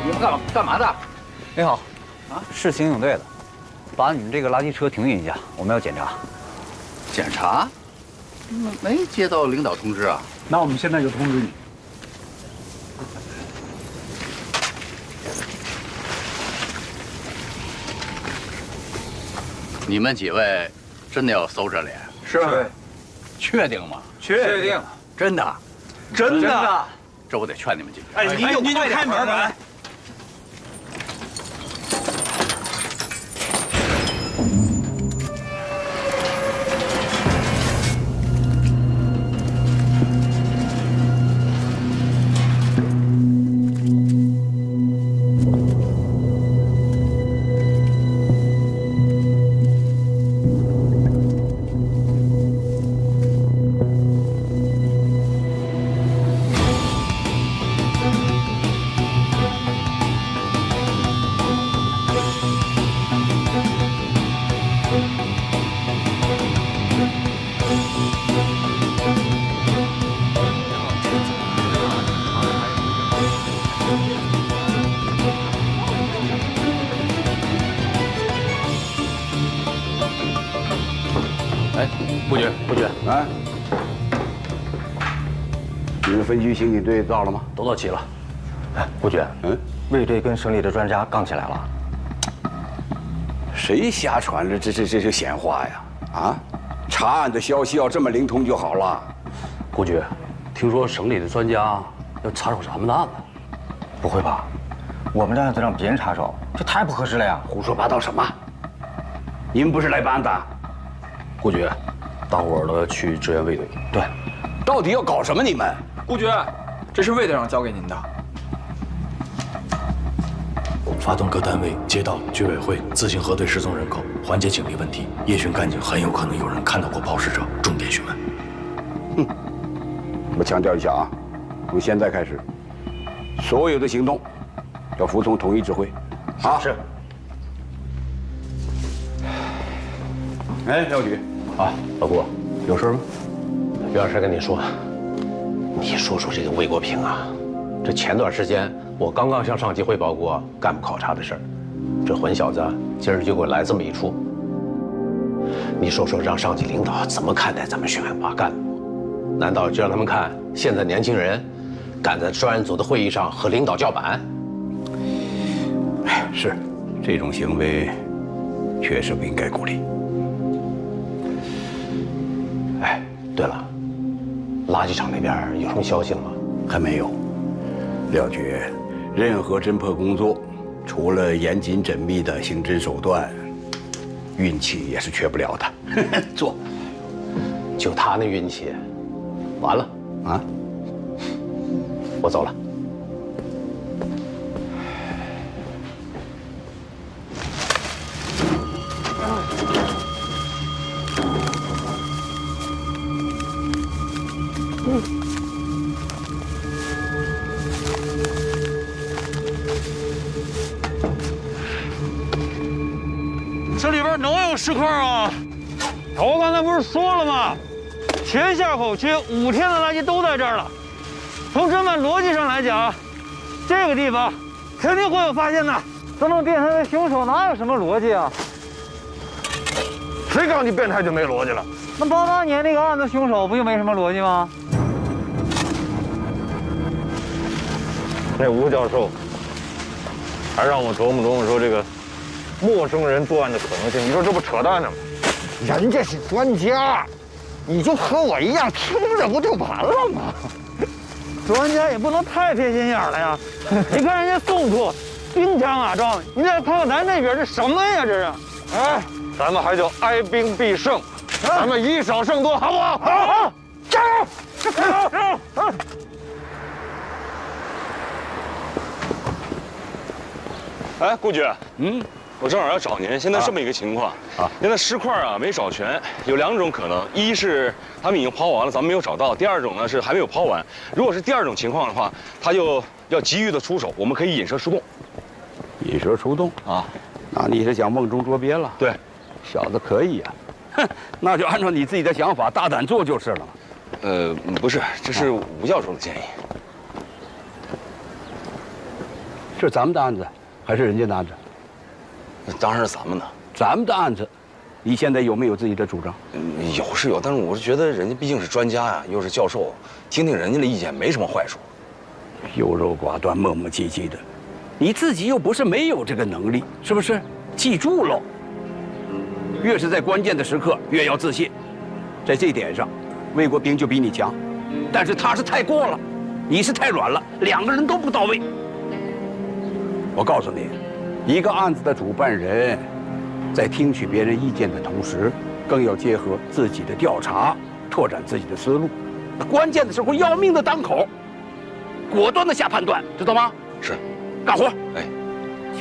你们干嘛的？你好，是刑警队的，把你们这个垃圾车停运一下，我们要检查。
检查？没接到领导通知啊。
那我们现在就通知你。
你们几位真的要搜这脸？
是。
确定吗？
确定。
真的？
真的。
这我得劝你们几句。
哎，您就开门来。
不觉
啊！你们分局刑警队到了吗？
都到齐了。
哎，不觉，卫队跟省里的专家杠起来了。
谁瞎传的这闲话呀？啊，查案的消息要这么灵通就好了。
顾局，听说省里的专家要插手咱们的案子。
不会吧？我们的案子让别人插手，这太不合适了呀！
胡说八道什么？你们不是来办案的？
顾局，大伙儿的去支援卫队。
对，
到底要搞什么？你们？
顾局，这是卫队长交给您的。
发动各单位、街道、居委会自行核对失踪人口，缓解警力问题。夜巡干警很有可能有人看到过抛尸者，重点询问。
我强调一下啊，从现在开始，所有的行动要服从统一指挥。啊，
是。
哎，廖局，
啊，老顾，有事吗？有点事跟你说。你说说这个魏国平啊，这前段时间我刚刚向上级汇报过干部考察的事儿，这混小子今儿就给我来这么一出。你说说，让上级领导怎么看待咱们选拔干部？难道就让他们看现在年轻人敢在专案组的会议上和领导叫板？
哎，是，这种行为确实不应该鼓励。
哎，对了，垃圾场那边有什么消息了吗？
还没有。廖局，任何侦破工作，除了严谨缜密的刑侦手段，运气也是缺不了的。
做，就他那运气，完了啊！我走了。
石块啊！我刚才不是说了吗？全下口区5天的垃圾都在这儿了。从侦办逻辑上来讲，这个地方肯定会有发现的。这么变态的凶手哪有什么逻辑啊？
谁告诉你变态就没逻辑了？
那88年那个案子凶手不就没什么逻辑吗？
那吴教授还让我琢磨说这个陌生人作案的可能性，你说这不扯淡呢吗？
人家是专家，你就和我一样听着不就完了吗？
专家也不能太偏心眼了呀！你看人家宋处兵强马壮，你再看看咱这边这什么呀？这是，
哎，咱们还叫哀兵必胜，咱们以少胜多，好不好？好，加油！加油！
哎，顾局，我正好要找您。现在这么一个情况啊，现在尸块啊没找全，有2种可能：一是他们已经抛完了，咱们没有找到；第二种呢是还没有抛完。如果是第2种情况的话，他就要急于的出手，我们可以引蛇出洞。
引蛇出洞啊？那你是想瓮中捉鳖了？
对，
小子可以呀。哼，那就按照你自己的想法，大胆做就是了。
不是，这是吴教授的建议。
是咱们的案子，还是人家的案子？
当然是咱们的。
咱们的案子，你现在有没有自己的主张？
有是有，但是我是觉得人家毕竟是专家呀，又是教授，听听人家的意见没什么坏处。
优柔寡断、磨磨唧唧的，你自己又不是没有这个能力，是不是？记住喽，越是在关键的时刻，越要自信。在这点上，魏国兵就比你强，但是他是太过了，你是太软了，2个人都不到位。我告诉你，一个案子的主办人，在听取别人意见的同时，更要结合自己的调查，拓展自己的思路。关键的时候，要命的当口，果断的下判断，知道吗？
是，
干活。
哎，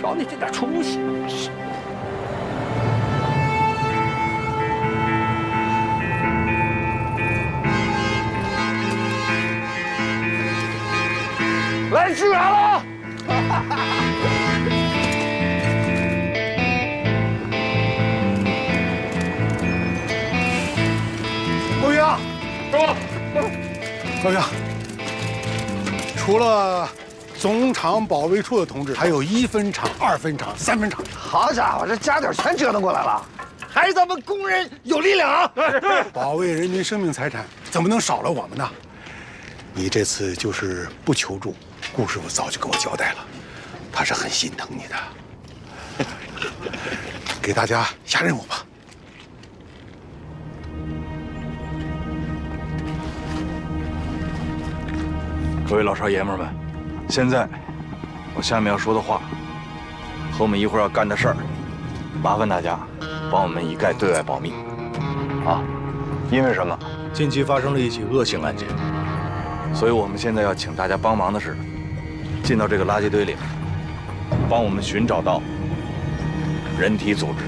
瞧你这点出息！是。
来支援了！
高云啊，高云，除了总厂保卫处的同志，还有1分厂、2分厂、3分厂。
好家伙，这家底全折腾过来了，还是咱们工人有力量啊！
保卫人民生命财产，怎么能少了我们呢？你这次就是不求助，顾师傅早就给我交代了，他是很心疼你的。给大家下任务吧。
各位老少爷们们，现在我下面要说的话和我们一会儿要干的事儿，麻烦大家帮我们一概对外保密。啊，因为什么？近期发生了一起恶性案件，所以我们现在要请大家帮忙的是，进到这个垃圾堆里，帮我们寻找到人体组织。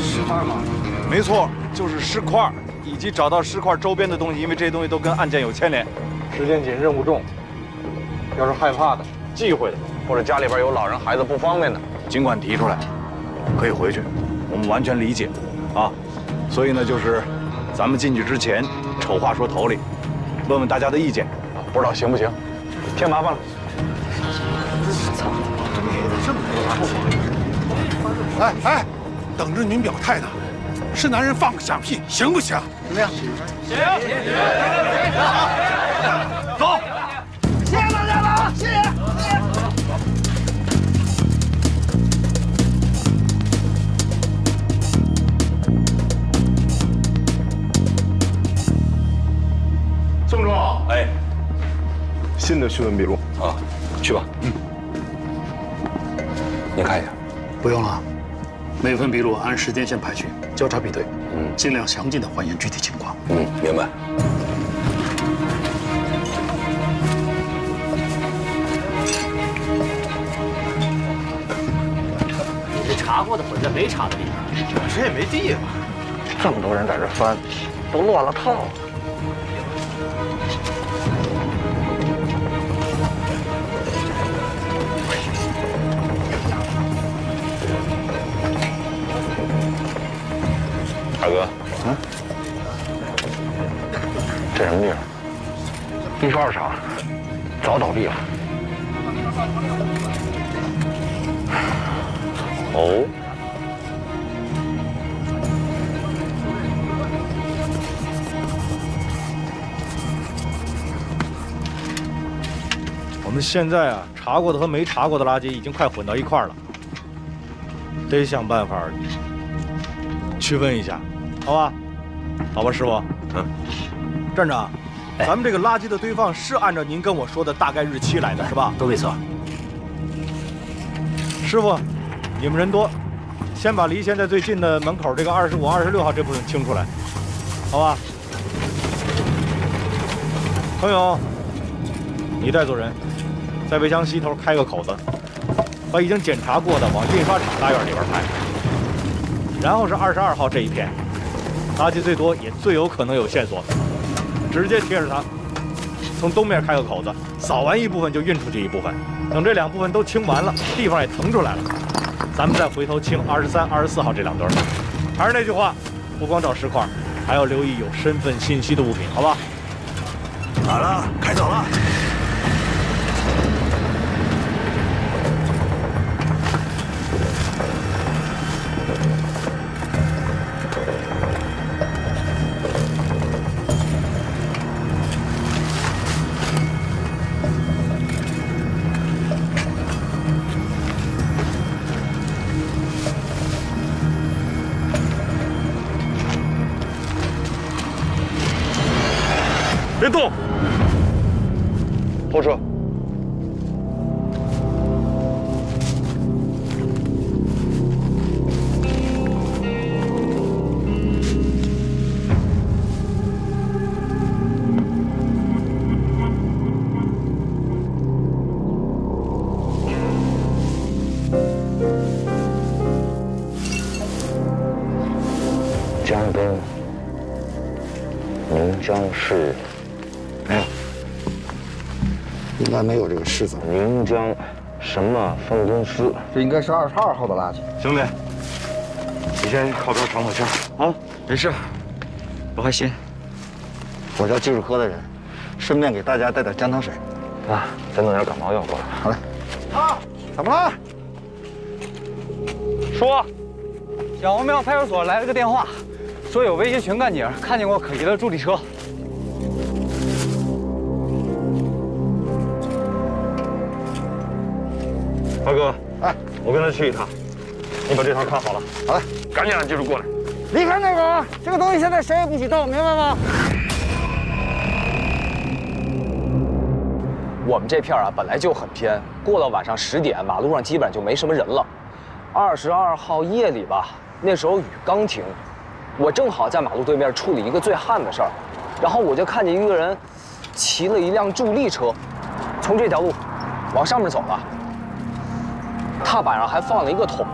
尸块吗？
没错，就是尸块。以及找到尸块周边的东西，因为这些东西都跟案件有牵连。
时间紧，任务重。要是害怕的、忌讳的，或者家里边有老人孩子不方便的，
尽管提出来，可以回去，我们完全理解，啊。所以呢，就是咱们进去之前，丑话说头里，问问大家的意见，
不知道行不行？添麻烦了。
操！这么多哎哎，等着您表态呢。是男人放个响屁，行不行？怎么样？行。走。
谢谢大家了啊！谢谢。
宋总，
哎，
新的讯问笔录
啊，去吧。您看一下。
不用了。每份笔录按时间线排序，交叉比对，尽量详尽的还原具体情况。
明白。
你这查过的混在没查的里边，
这也没地方。这么多人在这翻，都乱了套了。
二哥，这什么地方？
地书2厂早倒闭了。
哦。
我们现在啊，查过的和没查过的垃圾已经快混到一块儿了，得想办法区分一下，好吧？好吧，师傅。站长，咱们这个垃圾的堆放是按照您跟我说的大概日期来的，是吧？
都没错。
师傅，你们人多，先把离现在最近的门口这个25、26号这部分清出来，好吧？彭勇，你带组人，在围墙西头开个口子，把已经检查过的往印刷厂大院里边排。然后是22号这一片，垃圾最多也最有可能有线索的，直接贴着它，从东面开个口子，扫完一部分就运出去一部分。等这2部分都清完了，地方也腾出来了，咱们再回头清23、24号这2堆。还是那句话，不光找石块，还要留意有身份信息的物品，好吧？
好了，开走了。
别动！后撤！江东宁江市。没有，
应该没有这个市字。
宁江什么分公司？
这应该是22号的垃圾。
兄弟，你先靠边喘口气儿。
好，没事，我还行。
我叫技术科的人，顺便给大家带点姜汤水。
啊，再弄点感冒药过来。
好嘞。啊，怎么了？
说，小红庙派出所来了个电话，说有维协群干警看见过可疑的助力车。
大哥，哎，我跟他去一趟，你把这套看好了。
好嘞，
赶紧让技术过来。
离开那会儿，这个东西现在谁也不许动，明白吗？
我们这片啊本来就很偏，过了晚上10点，马路上基本上就没什么人了。22号夜里吧，那时候雨刚停，我正好在马路对面处理一个最旱的事儿，然后我就看见一个人骑了一辆助力车，从这条路往上面走了。踏板上还放了一个桶。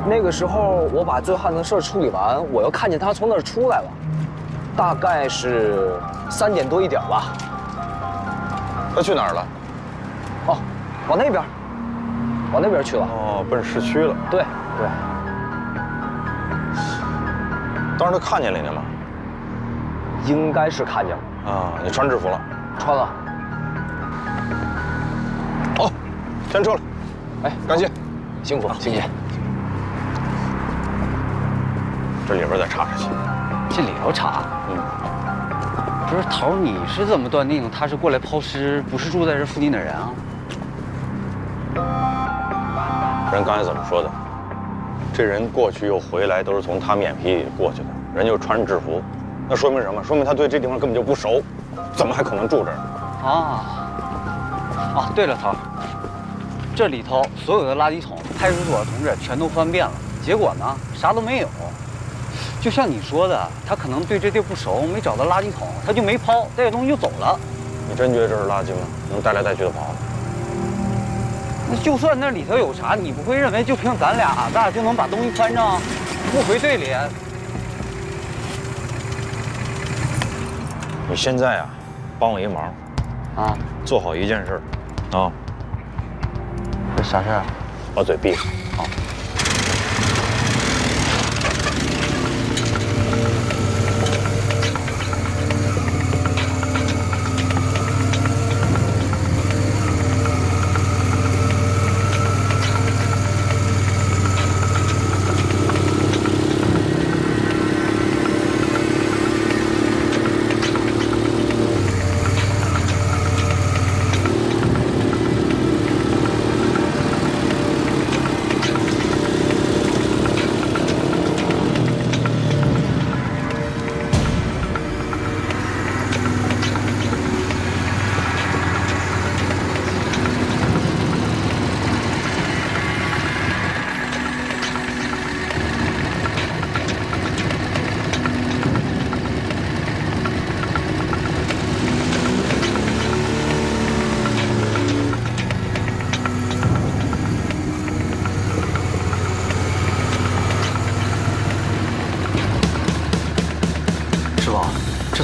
那个时候我把最旱的事处理完，我又看见他从那儿出来了，大概是3点多1点吧。
他去哪儿了？
哦，往那边去了。
哦，奔市区了。
对。
当时他看见你了吗？
应该是看见了。
啊，你穿制服了？
穿了。
好，先撤了。
哎，
感谢，
辛苦。
这里边再查查去。
这里头查？不是头，你是怎么断定他是过来抛尸，不是住在这附近的人啊？
人刚才怎么说的？这人过去又回来，都是从他面皮里过去的，人就穿制服，那说明什么？说明他对这地方根本就不熟，怎么还可能住这儿？
对了，头。这里头所有的垃圾桶，派出所的同志全都翻遍了，结果呢，啥都没有。就像你说的，他可能对这地不熟，没找到垃圾桶，他就没抛，带着东西就走了。
你真觉得这是垃圾吗？能带来带去的跑？
那就算那里头有啥，你不会认为就凭咱俩就能把东西翻上，不回队里？
你现在啊，帮我一忙，做好一件事啊。
这啥事儿？
把嘴闭上。好。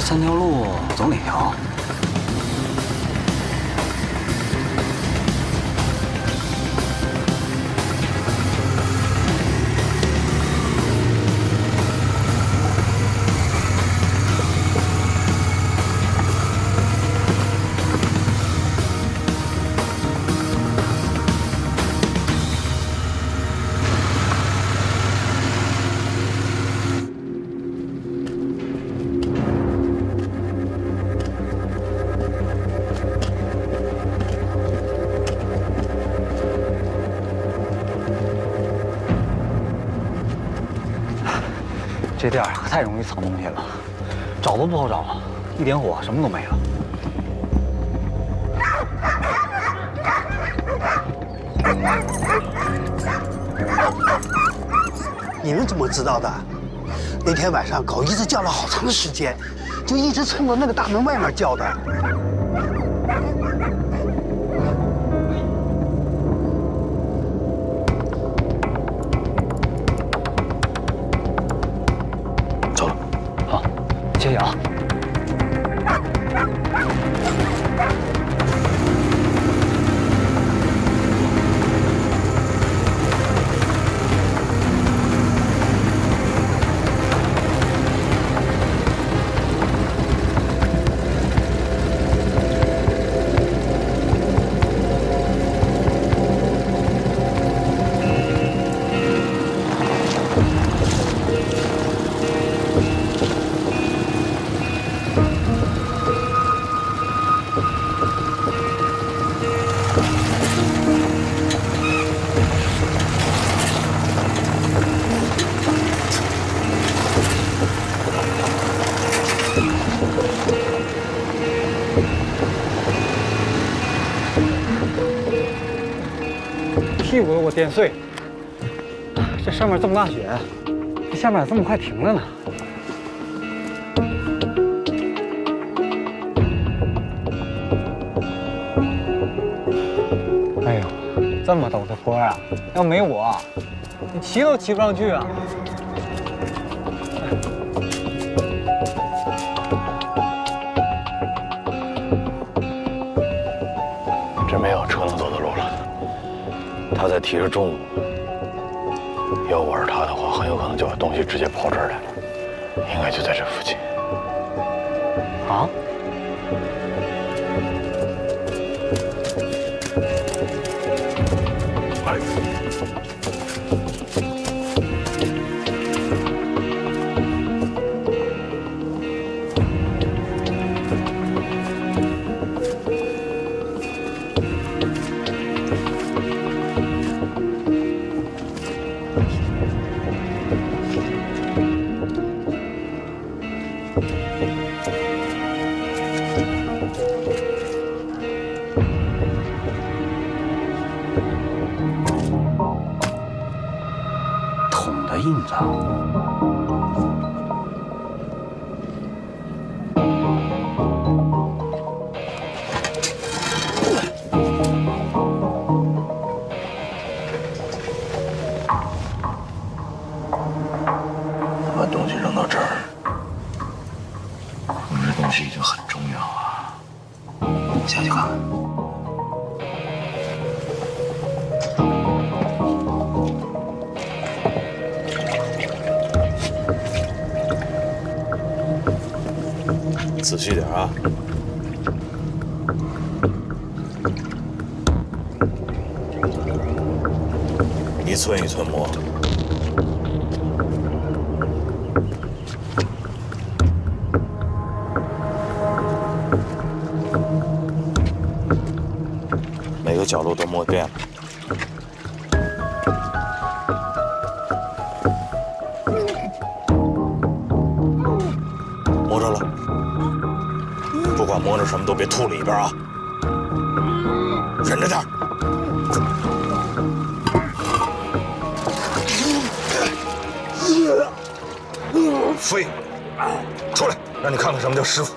3条路走哪条？这店可太容易藏东西了，找都不好找，一点火什么都没了。
你们怎么知道的？那天晚上狗一直叫了好长时间，就一直冲着那个大门外面叫的。
谢谢啊。屁股都给我颠碎，这上面这么大雪，这下面咋这么快停了呢？哎呦，这么陡的坡啊，要没我，你骑都骑不上去啊！
这没有车能走的路了。他在提着重物，要我是他的话，很有可能就把东西直接抛这儿来了，应该就在这附近。
啊？
桶的印子。
把东西扔到这儿，这东西已经很重要啊！下去看看。仔细点啊！一寸一寸摸。每个角落都摸遍了。摸着了。不管摸着什么都别吐里边啊！忍着点。飞，出来，让你看看什么叫师傅。